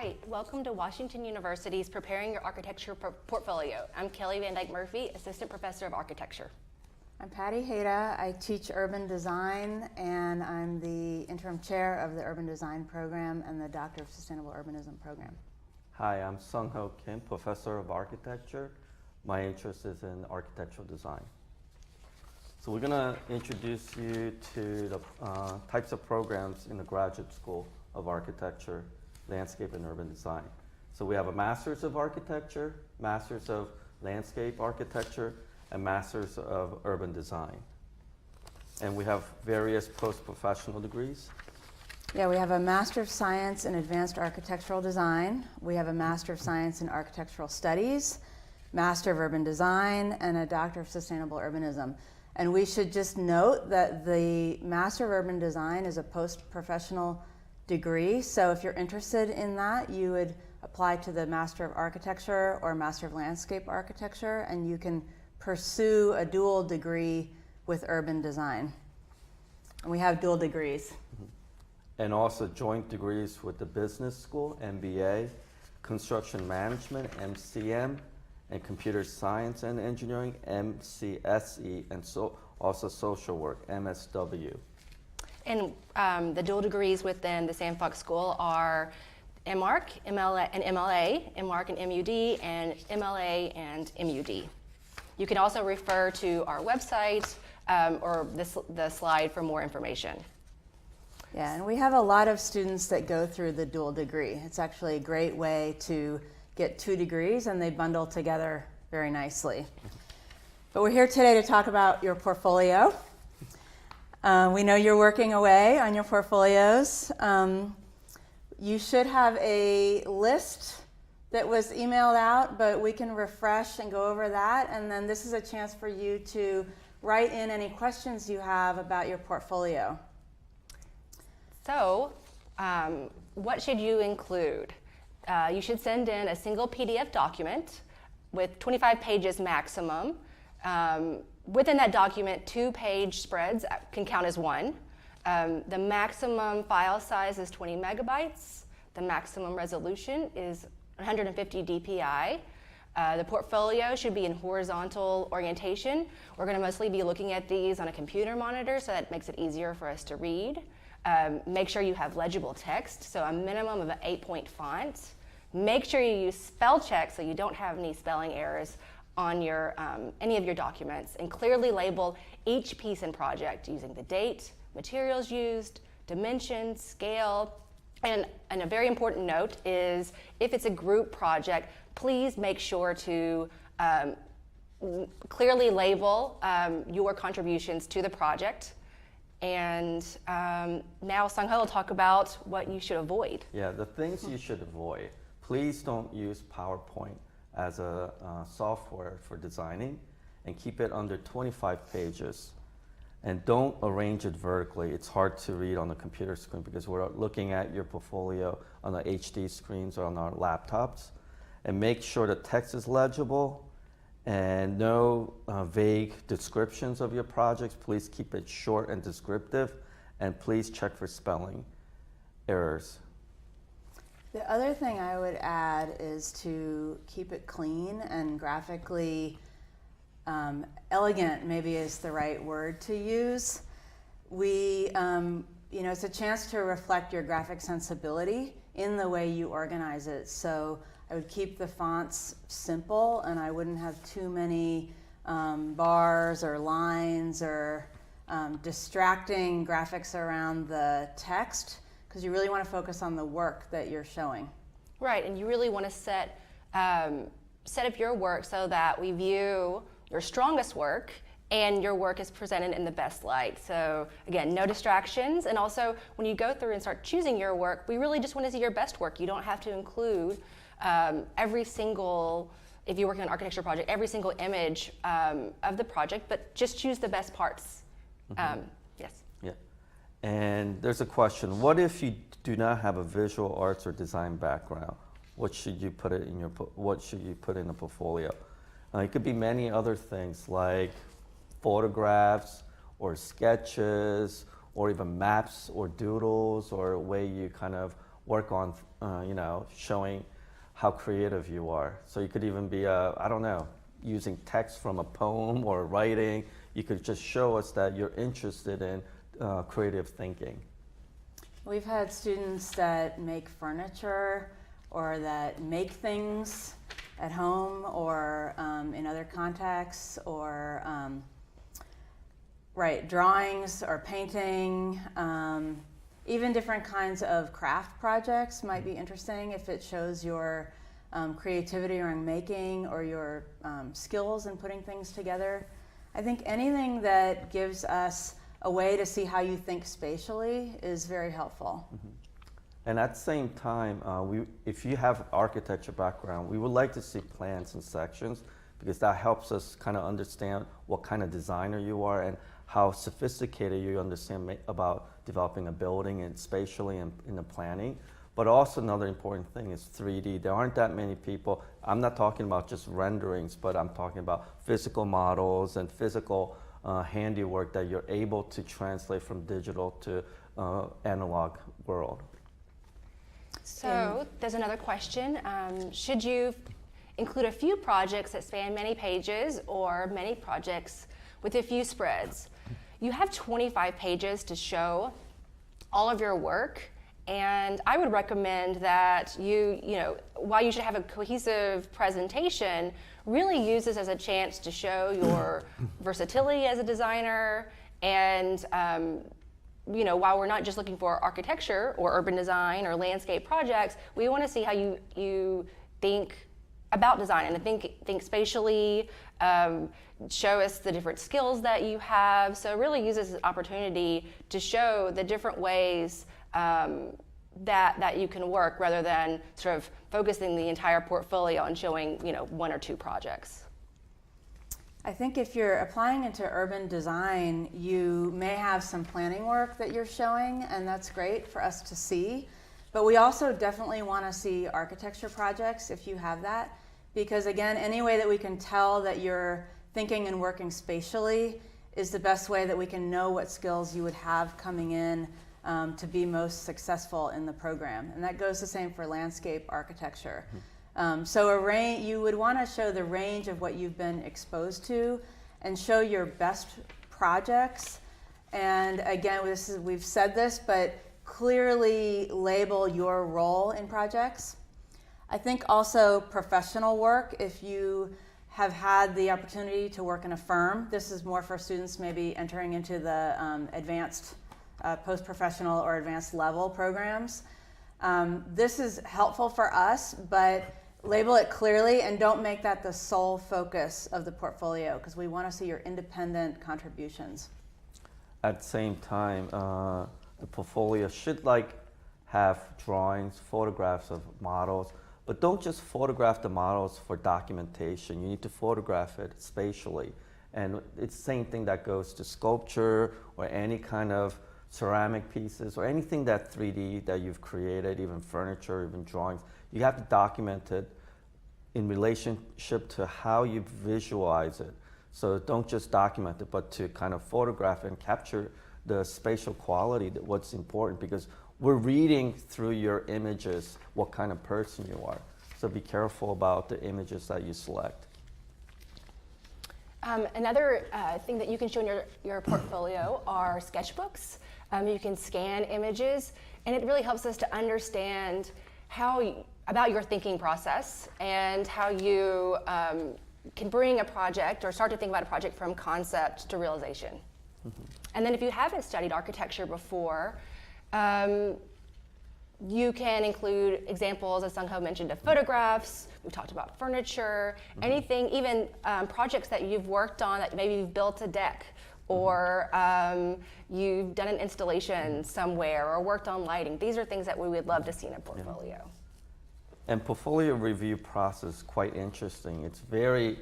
Hi, welcome to Washington University's Preparing Your Architecture Portfolio. I'm Kelly Van Dyke Murphy, Assistant Professor of Architecture. I'm Patty Hayda. I teach urban design, and I'm the interim chair of the urban design program and the Doctor of Sustainable Urbanism program. Hi, I'm Sung-Ho Kim, Professor of Architecture. My interest is in architectural design. So we're going to introduce you to the types of programs in the Graduate School of Architecture, Landscape and Urban Design. So we have a Master's of Architecture, Master's of Landscape Architecture, and Master's of Urban Design. And we have various post-professional degrees. Yeah, we have a Master of Science in Advanced Architectural Design. We have a Master of Science in Architectural Studies, Master of Urban Design, and a Doctor of Sustainable Urbanism. And we should just note that the Master of Urban Design is a post-professional degree. So if you're interested in that, you would apply to the Master of Architecture or Master of Landscape Architecture, and you can pursue a dual degree with urban design. And we have dual degrees. And also joint degrees with the Business School, MBA, Construction Management, MCM, and Computer Science and Engineering, MCSE, and also Social Work, MSW. And the dual degrees within the Sam Fox School are MArch, MLA, and MLA, MArch and MUD, and MLA and MUD. You can also refer to our website or the slide for more information. Yeah, and we have a lot of students that go through the dual degree. It's actually a great way to get 2 degrees, and they bundle together very nicely. But we're here today to talk about your portfolio. We know you're working away on your portfolios. You should have a list that was emailed out, but we can refresh and go over that. And then this is a chance for you to write in any questions you have about your portfolio. So, what should you include? You should send in a single PDF document with 25 pages maximum. Within that document, 2-page spreads can count as one. The maximum file size is 20 megabytes. The maximum resolution is 150 dpi. The portfolio should be in horizontal orientation. We're going to mostly be looking at these on a computer monitor, so that makes it easier for us to read. Make sure you have legible text, so a minimum of an 8-point font. Make sure you use spell check so you don't have any spelling errors on your any of your documents, and clearly label each piece and project using the date, materials used, dimensions, scale. And a very important note is if it's a group project, please make sure to clearly label your contributions to the project. And now Sung-Ho will talk about what you should avoid. Yeah, the things you should avoid. Please don't use PowerPoint as a software for designing, and keep it under 25 pages. And don't arrange it vertically. It's hard to read on the computer screen because we're looking at your portfolio on the HD screens or on our laptops. And make sure the text is legible and no vague descriptions of your projects. Please keep it short and descriptive, and please check for spelling errors. The other thing I would add is to keep it clean and graphically elegant, maybe is the right word to use. It's a chance to reflect your graphic sensibility in the way you organize it. So I would keep the fonts simple, and I wouldn't have too many bars or lines or distracting graphics around the text, because you really want to focus on the work that you're showing. Right, and you really want to set up your work so that we view your strongest work and your work is presented in the best light. So again, no distractions. And also, when you go through and start choosing your work, we really just want to see your best work. You don't have to include every single, if you're working on an architecture project, every single image of the project, but just choose the best parts. Yes. Yeah. And there's a question, what if you do not have a visual arts or design background? What should you put in the portfolio? It could be many other things like photographs or sketches or even maps or doodles, or a way you kind of work on, showing how creative you are. So you could even be, I don't know, using text from a poem or writing. You could just show us that you're interested in creative thinking. We've had students that make furniture or that make things at home or in other contexts, or write drawings or painting. Even different kinds of craft projects might be interesting if it shows your creativity around making or your skills in putting things together. I think anything that gives us a way to see how you think spatially is very helpful. Mm-hmm. And at the same time, if you have architecture background, we would like to see plans and sections, because that helps us kind of understand what kind of designer you are and how sophisticated you understand about developing a building and spatially and in the planning. But also another important thing is 3D. There aren't that many people. I'm not talking about just renderings, but I'm talking about physical models and physical handiwork that you're able to translate from digital to analog world. So there's another question. Should you include a few projects that span many pages or many projects with a few spreads? You have 25 pages to show all of your work, and I would recommend that while you should have a cohesive presentation, really use this as a chance to show your versatility as a designer. And while we're not just looking for architecture or urban design or landscape projects, we want to see how you think about design and think spatially, show us the different skills that you have. So really use this as an opportunity to show the different ways that you can work, rather than sort of focusing the entire portfolio on showing one or two projects. I think if you're applying into urban design, you may have some planning work that you're showing, and that's great for us to see. But we also definitely want to see architecture projects if you have that, because again, any way that we can tell that you're thinking and working spatially is the best way that we can know what skills you would have coming in to be most successful in the program. And that goes the same for landscape architecture. So you would want to show the range of what you've been exposed to and show your best projects. And again, we've said this, but clearly label your role in projects. I think also professional work, if you have had the opportunity to work in a firm, this is more for students maybe entering into the advanced post-professional or advanced level programs. This is helpful for us, but label it clearly and don't make that the sole focus of the portfolio, because we want to see your independent contributions. At the same time, the portfolio should have drawings, photographs of models, but don't just photograph the models for documentation. You need to photograph it spatially. And it's the same thing that goes to sculpture or any kind of ceramic pieces or anything that 3D that you've created, even furniture, even drawings. You have to document it in relationship to how you visualize it. So don't just document it, but to kind of photograph and capture the spatial quality, what's important, because we're reading through your images what kind of person you are. So be careful about the images that you select. Another thing that you can show in your portfolio are sketchbooks. You can scan images, and it really helps us to understand about your thinking process and how you can bring a project or start to think about a project from concept to realization. Mm-hmm. And then if you haven't studied architecture before, you can include examples, as Sung-Ho mentioned, of photographs. We talked about furniture, mm-hmm. anything, even projects that you've worked on, that maybe you've built a deck, or you've done an installation somewhere, or worked on lighting. These are things that we would love to see in a portfolio. Yeah. And portfolio review process is quite interesting. It's very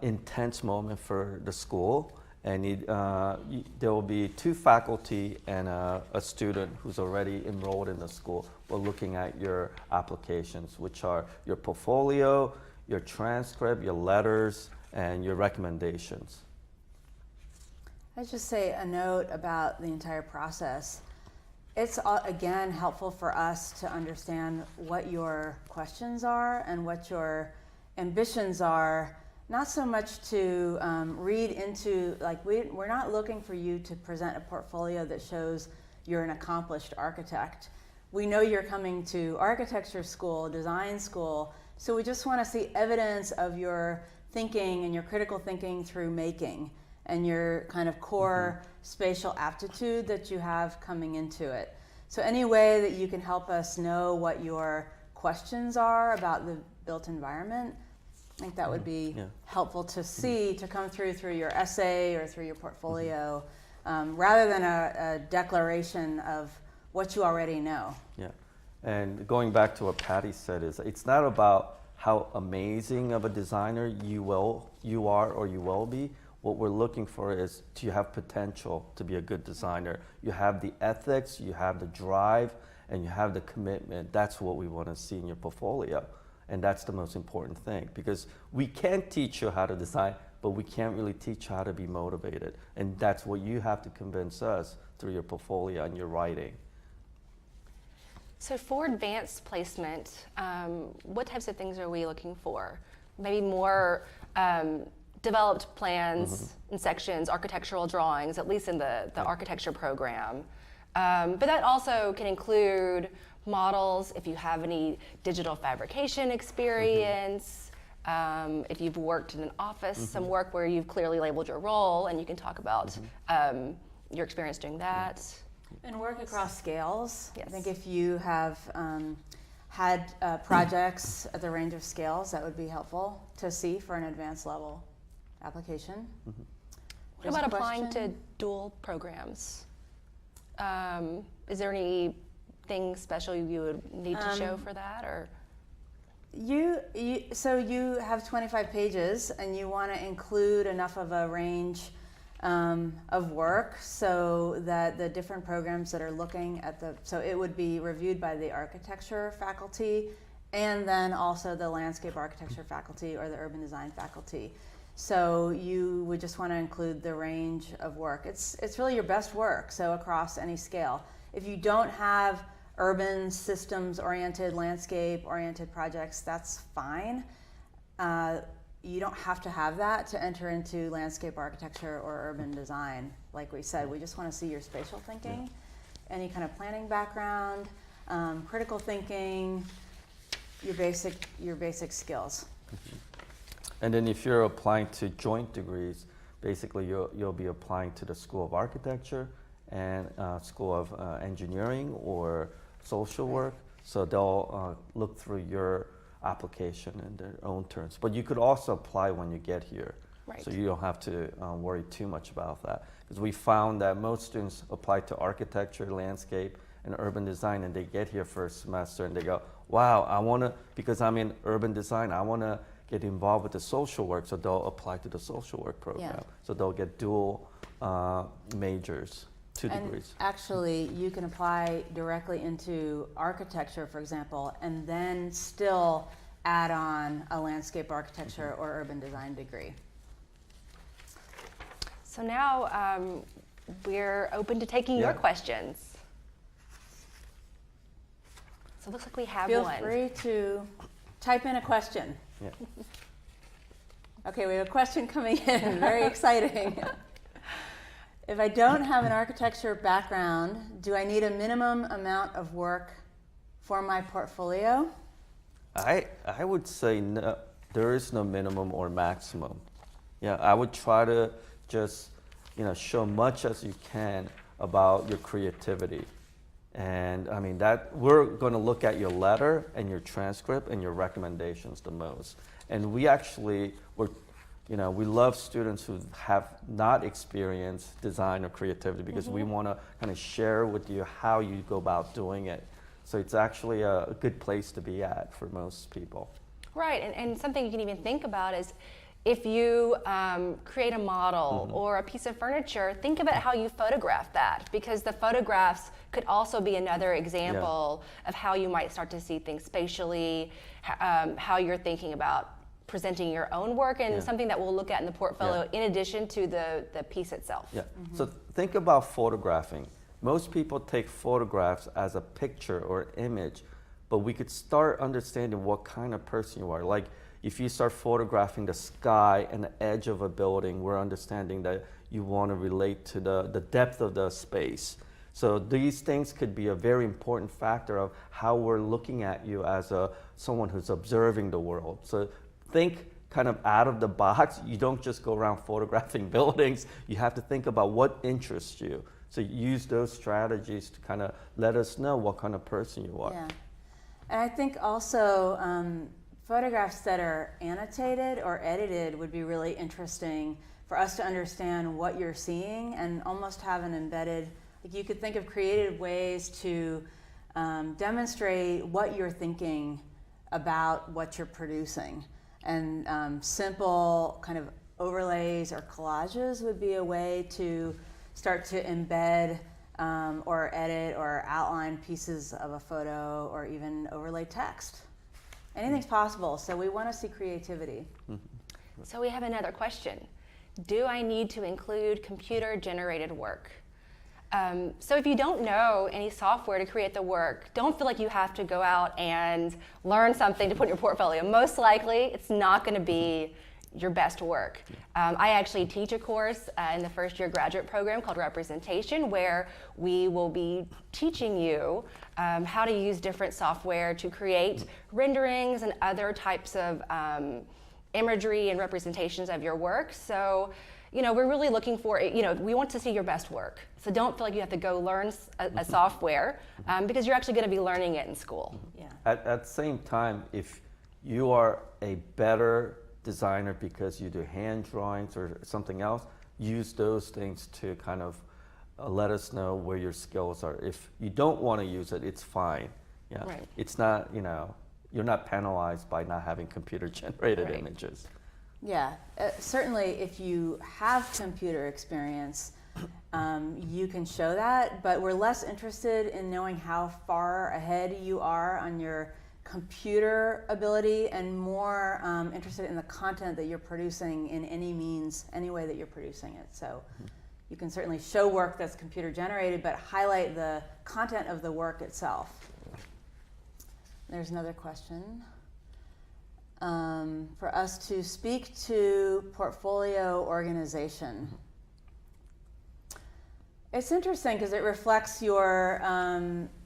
intense moment for the school. And there will be 2 faculty and a student who's already enrolled in the school. We're looking at your applications, which are your portfolio, your transcript, your letters, and your recommendations. I'd just say a note about the entire process. It's, again, helpful for us to understand what your questions are and what your ambitions are, not so much to read into, like, we're not looking for you to present a portfolio that shows you're an accomplished architect. We know you're coming to architecture school, design school, so we just want to see evidence of your thinking and your critical thinking through making and your kind of core spatial aptitude that you have coming into it. So any way that you can help us know what your questions are about the built environment, I think that would be helpful to see, to come through your essay or through your portfolio, rather than a declaration of what you already know. Yeah, and going back to what Patty said, is it's not about how amazing of a designer you are or you will be. What we're looking for is, do you have potential to be a good designer? You have the ethics, you have the drive, and you have the commitment. That's what we want to see in your portfolio. And that's the most important thing, because we can teach you how to design, but we can't really teach you how to be motivated. And that's what you have to convince us through your portfolio and your writing. So for advanced placement, what types of things are we looking for? Maybe more developed plans and sections, architectural drawings, at least in the architecture program. But that also can include models, if you have any digital fabrication experience, if you've worked in an office, some work where you've clearly labeled your role and you can talk about your experience doing that. And work across scales. Yes. I think if you have had projects at the range of scales, that would be helpful to see for an advanced level application. What about applying to dual programs? Is there anything special you would need to show for that, or? So you have 25 pages and you want to include enough of a range of work so that the different programs that are looking at so it would be reviewed by the architecture faculty and then also the landscape architecture faculty or the urban design faculty. So you would just want to include the range of work. It's really your best work, so across any scale. If you don't have urban systems-oriented, landscape-oriented projects, that's fine. You don't have to have that to enter into landscape architecture or urban design. Like we said, we just want to see your spatial thinking, any kind of planning background, critical thinking, your basic skills. And then if you're applying to joint degrees, basically you'll be applying to the School of Architecture and School of Engineering or Social Work. So they'll look through your application in their own terms. But you could also apply when you get here. Right. So you don't have to worry too much about that. Because we found that most students apply to architecture, landscape, and urban design, and they get here for a semester and they go, wow, I want to, because I'm in urban design, I want to get involved with the social work, so they'll apply to the social work program. Yeah. So they'll get dual majors, 2 degrees. Actually, you can apply directly into architecture, for example, and then still add on a landscape architecture or urban design degree. So now we're open to taking your questions. So it looks like we have Feel one. free to type in a question. Yeah. Okay, we have a question coming in, very exciting. If I don't have an architecture background, do I need a minimum amount of work for my portfolio? I would say no, there is no minimum or maximum. Yeah, I would try to just show much as you can about your creativity. And I mean that we're going to look at your letter and your transcript and your recommendations the most. And we actually we love students who have not experienced design or creativity because we want to kind of share with you how you go about doing it. So it's actually a good place to be at for most people. Right, and something you can even think about is if you create a model or a piece of furniture, think about how you photograph that, because the photographs could also be another example of how you might start to see things spatially, how you're thinking about presenting your own work, and something that we'll look at in the portfolio in addition to the piece itself. Yeah. So think about photographing. Most people take photographs as a picture or image, but we could start understanding what kind of person you are. Like if you start photographing the sky and the edge of a building, we're understanding that you want to relate to the depth of the space. So these things could be a very important factor of how we're looking at you as someone who's observing the world. So think kind of out of the box. You don't just go around photographing buildings. You have to think about what interests you. So use those strategies to kind of let us know what kind of person you are. Yeah. And I think also photographs that are annotated or edited would be really interesting for us to understand what you're seeing and almost have an embedded, like you could think of creative ways to demonstrate what you're thinking about what you're producing. And simple kind of overlays or collages would be a way to start to embed or edit or outline pieces of a photo or even overlay text. Anything's possible, so we want to see creativity. So we have another question. Do I need to include computer-generated work? So if you don't know any software to create the work, don't feel like you have to go out and learn something to put in your portfolio. Most likely, it's not going to be your best work. I actually teach a course in the first year graduate program called Representation, where we will be teaching you how to use different software to create renderings and other types of imagery and representations of your work. So, we're really looking for, we want to see your best work. So don't feel like you have to go learn a software because you're actually going to be learning it in school. Yeah. At the same time, if you are a better designer because you do hand drawings or something else, use those things to kind of let us know where your skills are. If you don't want to use it, it's fine. Yeah. Right. It's not, you're not penalized by not having computer generated images. Yeah, certainly if you have computer experience, you can show that, but we're less interested in knowing how far ahead you are on your computer ability and more interested in the content that you're producing in any means, any way that you're producing it. So you can certainly show work that's computer generated, but highlight the content of the work itself. There's another question. For us to speak to portfolio organization. It's interesting because it reflects your,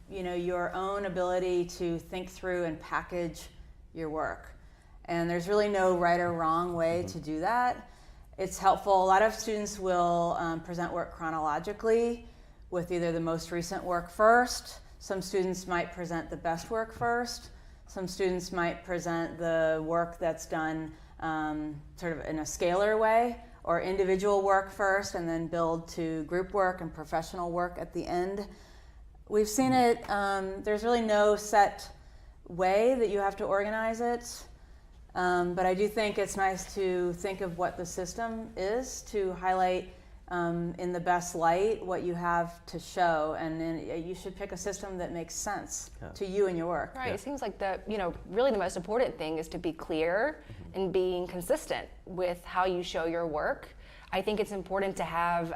your own ability to think through and package your work. And there's really no right or wrong way to do that. It's helpful. A lot of students will present work chronologically with either the most recent work first. Some students might present the best work first. Some students might present the work that's done sort of in a scalar way, or individual work first and then build to group work and professional work at the end. We've seen it, there's really no set way that you have to organize it, but I do think it's nice to think of what the system is to highlight in the best light what you have to show, and then you should pick a system that makes sense to you and your work. Right. It seems like really the most important thing is to be clear and being consistent with how you show your work. I think it's important to have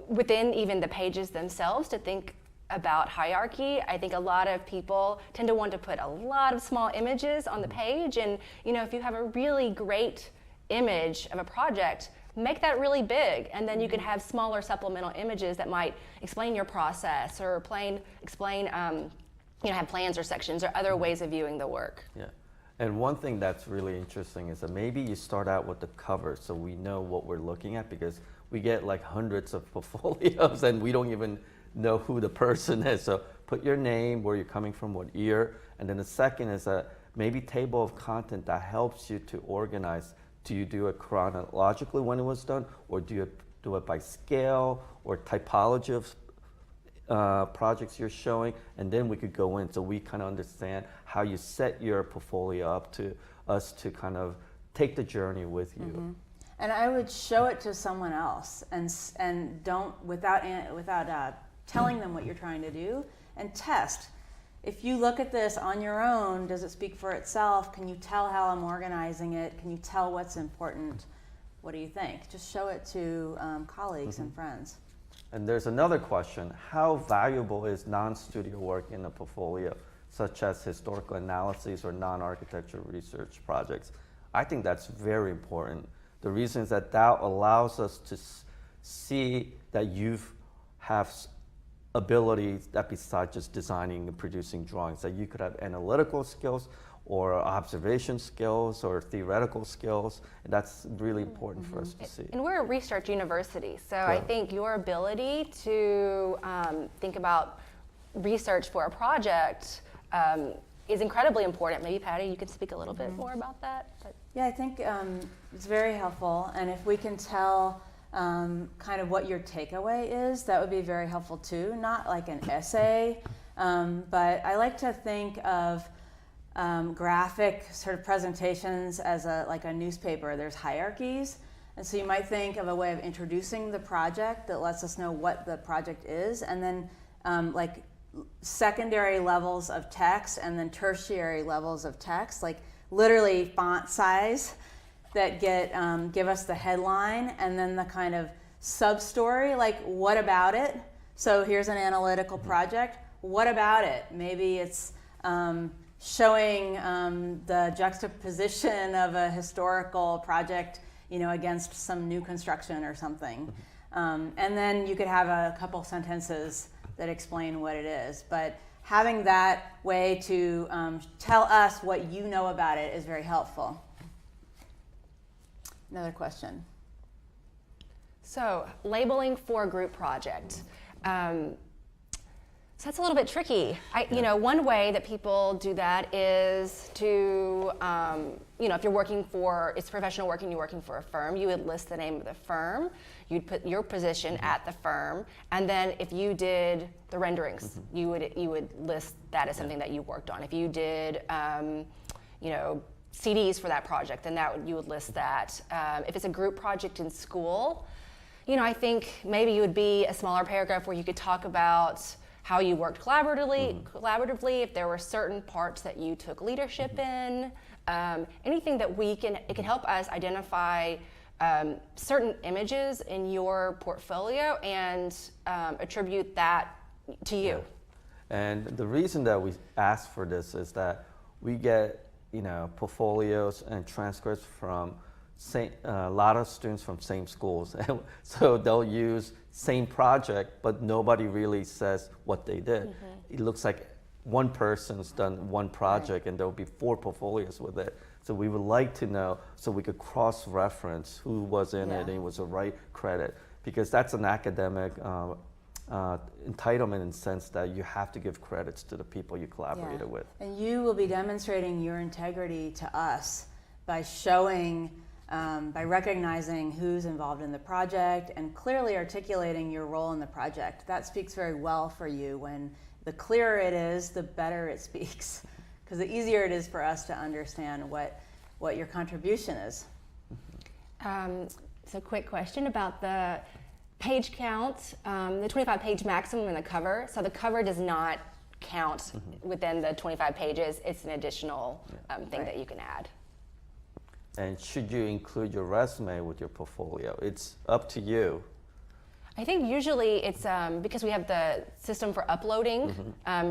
within even the pages themselves to think about hierarchy. I think a lot of people tend to want to put a lot of small images on the page, and if you have a really great image of a project, make that really big, and then you can have smaller supplemental images that might explain your process or explain have plans or sections or other ways of viewing the work. Yeah, and one thing that's really interesting is that maybe you start out with the cover so we know what we're looking at, because we get like hundreds of portfolios and we don't even know who the person is. So put your name, where you're coming from, what year, and then the second is a maybe table of content that helps you to organize. Do you do it chronologically when it was done, or do you do it by scale or typology of projects you're showing? And then we could go in so we kind of understand how you set your portfolio up to us to kind of take the journey with you. Mm-hmm. And I would show it to someone else and don't, without telling them what you're trying to do, and test. If you look at this on your own, does it speak for itself? Can you tell how I'm organizing it? Can you tell what's important? What do you think? Just show it to colleagues and friends. And there's another question: how valuable is non-studio work in a portfolio, such as historical analyses or non-architecture research projects? I think that's very important. The reason is that that allows us to see that you have abilities that besides just designing and producing drawings, that you could have analytical skills or observation skills or theoretical skills, and that's really important for us to see. And we're a research university, so Correct. I think your ability to think about research for a project is incredibly important. Maybe Patty, you could speak a little bit more about that. But. Yeah, I think it's very helpful, and if we can tell kind of what your takeaway is, that would be very helpful too. Not like an essay, but I like to think of graphic sort of presentations as like a newspaper. There's hierarchies, and so you might think of a way of introducing the project that lets us know what the project is, and then like secondary levels of text and then tertiary levels of text, like literally font size that give us the headline, and then the kind of sub-story, like what about it? So here's an analytical project. What about it? Maybe it's showing the juxtaposition of a historical project, against some new construction or something. And then you could have a couple sentences that explain what it is. But having that way to tell us what you know about it is very helpful. Another question. So, labeling for a group project. So that's a little bit tricky. One way that people do that is to, if you're working it's professional work and you're working for a firm, you would list the name of the firm, you'd put your position at the firm, and then if you did the renderings, you would list that as something that you worked on. If you did, CDs for that project, then you would list that. If it's a group project in school, I think maybe you would be a smaller paragraph where you could talk about how you worked collaboratively, if there were certain parts that you took leadership in, anything that it can help us identify certain images in your portfolio and attribute that to you. Yeah. And the reason that we ask for this is that we get portfolios and transcripts from a lot of students from same schools, so they'll use same project, but nobody really says what they did. It looks like one person's done one project, and there'll be 4 portfolios with it. So we would like to know, so we could cross-reference who was in it and it was the right credit, because that's an academic entitlement in the sense that you have to give credits to the people you collaborated with. And you will be demonstrating your integrity to us by showing, by recognizing who's involved in the project and clearly articulating your role in the project. That speaks very well for you. When the clearer it is, the better it speaks, because the easier it is for us to understand what your contribution is. So quick question about the page count, the 25-page maximum in the cover. So the cover does not count within the 25 pages. It's an additional thing that you can add. And should you include your resume with your portfolio? It's up to you. I think usually it's because we have the system for uploading,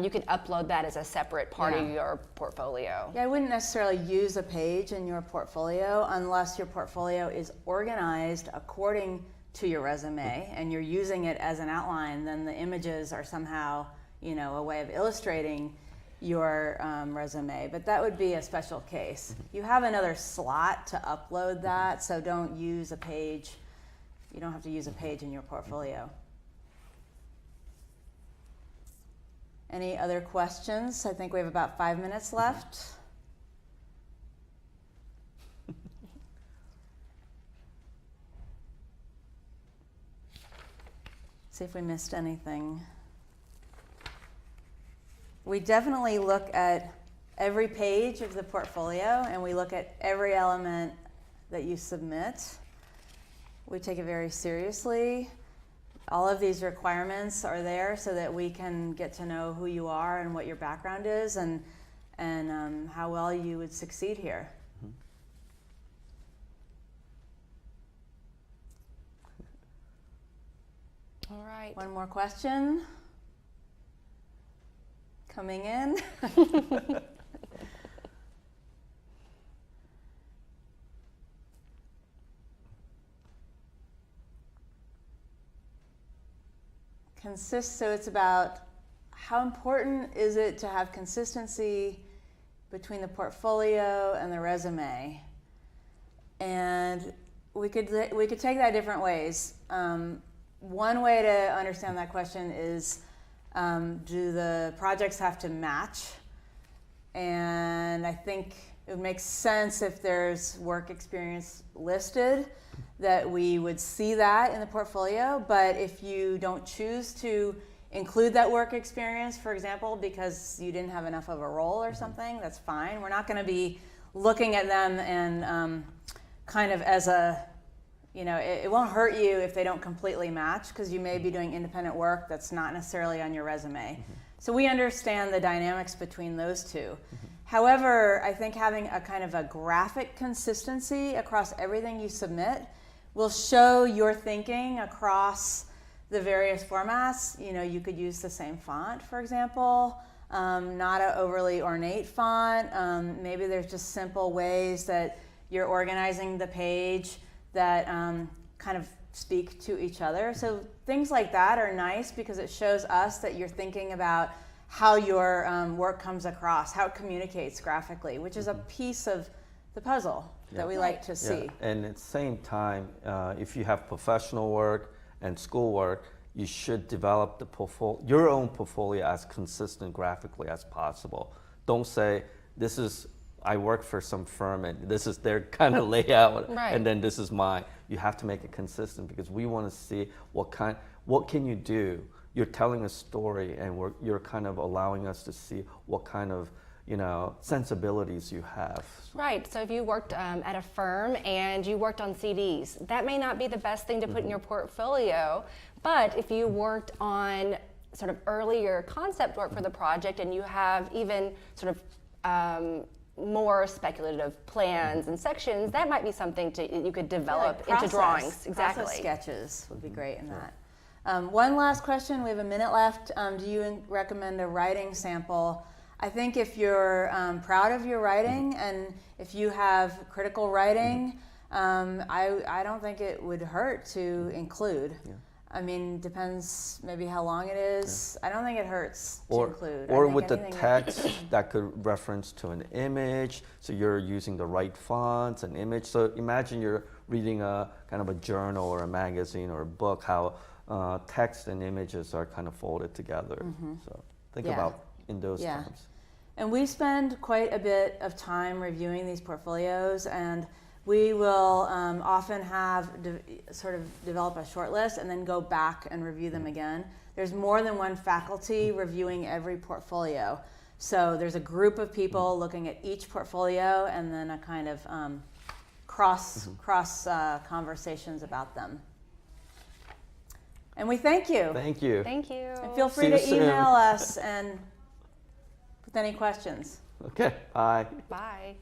you can upload that as a separate part of your portfolio. Yeah, I wouldn't necessarily use a page in your portfolio unless your portfolio is organized according to your resume and you're using it as an outline. Then the images are somehow, a way of illustrating your resume, but that would be a special case. You have another slot to upload that, so don't use a page. You don't have to use a page in your portfolio. Any other questions? I think we have about 5 minutes left. See if we missed anything. We definitely look at every page of the portfolio, and we look at every element that you submit. We take it very seriously. All of these requirements are there so that we can get to know who you are and what your background is, and how well you would succeed here. All right. One more question coming in. So it's about how important is it to have consistency between the portfolio and the resume? And we could take that different ways. One way to understand that question is, do the projects have to match? And I think it would make sense if there's work experience listed that we would see that in the portfolio. But if you don't choose to include that work experience, for example, because you didn't have enough of a role or something, that's fine. We're not going to be looking at them and kind of as a, it won't hurt you if they don't completely match, because you may be doing independent work that's not necessarily on your resume. So we understand the dynamics between those two. However, I think having a kind of a graphic consistency across everything you submit will show your thinking across the various formats. You could use the same font, for example, not an overly ornate font. Maybe there's just simple ways that you're organizing the page that kind of speak to each other. So things like that are nice because it shows us that you're thinking about how your work comes across, how it communicates graphically, which is a piece of the puzzle that we like to see. Yeah. And at the same time, if you have professional work and school work, you should develop the your own portfolio as consistent graphically as possible. Don't say, I work for some firm and this is their kind of layout, and then this is mine. You have to make it consistent because we want to see what can you do. You're telling a story, and you're kind of allowing us to see what kind of sensibilities you have. Right. So if you worked at a firm and you worked on CDs, that may not be the best thing to put in your portfolio. But if you worked on sort of earlier concept work for the project, and you have even sort of more speculative plans and sections, that might be something you could develop into drawings. Exactly. Process sketches would be great in that. One last question. We have a minute left. Do you recommend a writing sample? I think if you're proud of your writing and if you have critical writing, I don't think it would hurt to include. Yeah. I mean, depends maybe how long it is. Yeah. I don't think it hurts to include. Or with the text that could reference to an image, so you're using the right fonts and image. So imagine you're reading a kind of a journal or a magazine or a book, how text and images are kind of folded together. So think about in those terms. And we spend quite a bit of time reviewing these portfolios, and we will often have sort of develop a short list and then go back and review them again. There's more than one faculty reviewing every portfolio. So there's a group of people looking at each portfolio and then a kind of cross conversations about them. And we thank you. Thank you. Thank you. And feel free to email us and with any questions. Okay, bye. Bye.